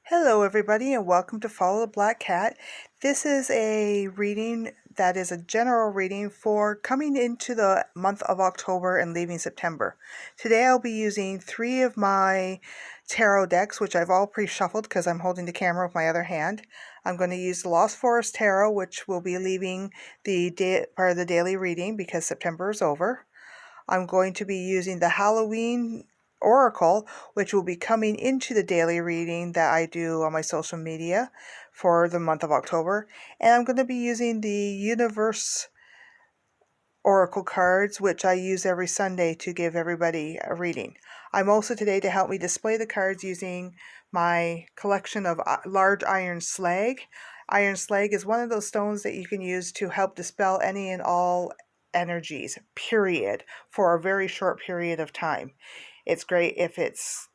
Hello everybody and welcome to Follow the Black Cat. This is a reading that is a general reading for coming into the month of October and leaving September. Today I'll be using 3 of my tarot decks, which I've all pre-shuffled because I'm holding the camera with my other hand. I'm going to use the Lost Forest Tarot, which will be leaving the part of the daily reading because September is over. I'm going to be using the Halloween Oracle, which will be coming into the daily reading that I do on my social media for the month of October. And I'm going to be using the Universe Oracle cards, which I use every Sunday to give everybody a reading. I'm also today to help me display the cards using my collection of large iron slag. Iron slag is one of those stones that you can use to help dispel any and all energies, period, for a very short period of time. It's great if it's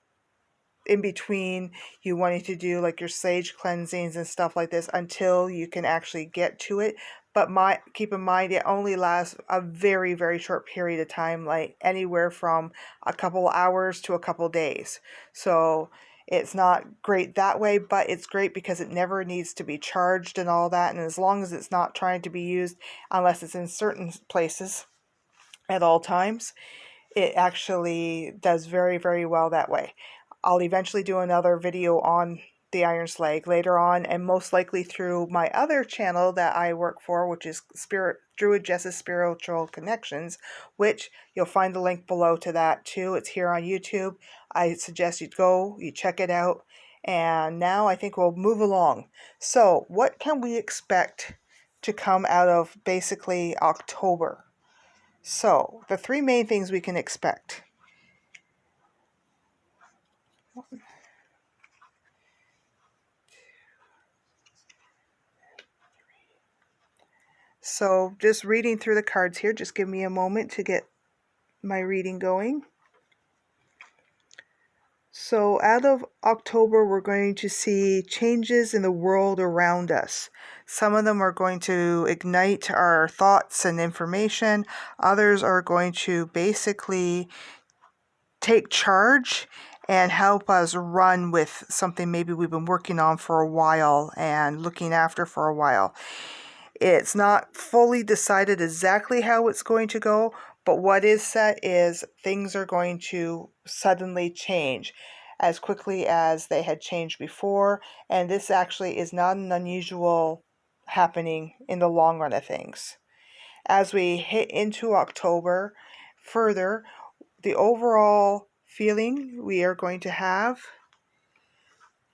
in between you wanting to do like your sage cleansings and stuff like this until you can actually get to it. But keep in mind it only lasts a very, very short period of time, like anywhere from a couple hours to a couple days. So it's not great that way, but it's great because it never needs to be charged and all that. And as long as it's not trying to be used unless it's in certain places at all times, it actually does very, very well that way. I'll eventually do another video on the iron slag later on, and most likely through my other channel that I work for, which is Druid Jess's Spiritual Connections, which you'll find the link below to that too. It's here on YouTube. I suggest you check it out. And now I think we'll move along. So what can we expect to come out of basically October? So, the 3 main things we can expect. So, just reading through the cards here, just give me a moment to get my reading going. So, out of October, we're going to see changes in the world around us. Some of them are going to ignite our thoughts and information. Others are going to basically take charge and help us run with something maybe we've been working on for a while and looking after for a while. It's not fully decided exactly how it's going to go, but what is set is things are going to suddenly change as quickly as they had changed before, and this actually is not an unusual happening in the long run of things. As we hit into October further, the overall feeling we are going to have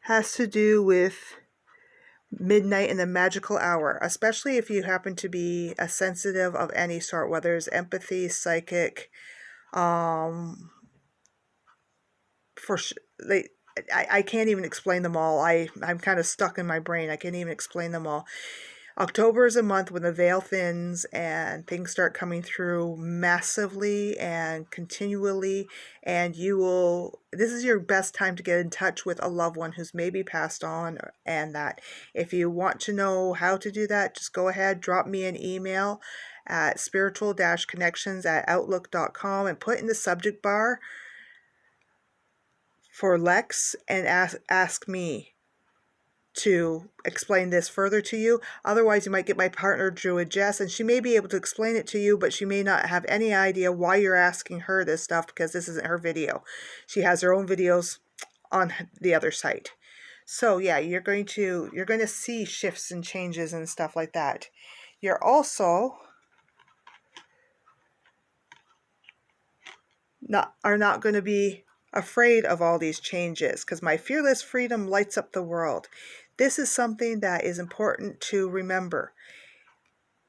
has to do with midnight and the magical hour, especially if you happen to be a sensitive of any sort, whether it's empathy, psychic, for like I can't even explain them all. I'm kind of stuck in my brain. I can't even explain them all. October is a month when the veil thins and things start coming through massively and continually, and this is your best time to get in touch with a loved one who's maybe passed on, and that if you want to know how to do that, just go ahead, drop me an email at spiritual-connections@outlook.com and put in the subject bar for Lex and ask me to explain this further to you. Otherwise, you might get my partner, Druid Jess, and she may be able to explain it to you, but she may not have any idea why you're asking her this stuff because this isn't her video. She has her own videos on the other site. So yeah, you're going to see shifts and changes and stuff like that. You're also not going to be afraid of all these changes because my fearless freedom lights up the world. This is something that is important to remember.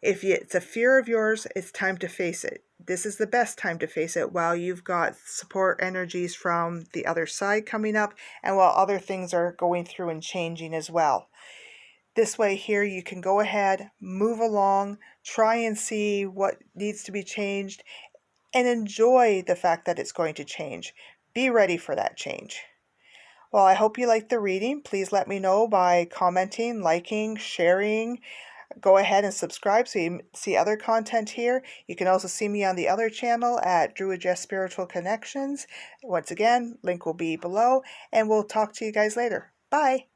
If it's a fear of yours, it's time to face it. This is the best time to face it while you've got support energies from the other side coming up and while other things are going through and changing as well. This way here you can go ahead, move along, try and see what needs to be changed, and enjoy the fact that it's going to change. Be ready for that change. Well, I hope you liked the reading. Please let me know by commenting, liking, sharing. Go ahead and subscribe so you see other content here. You can also see me on the other channel at Druid Jess Spiritual Connections. Once again, link will be below, and we'll talk to you guys later. Bye!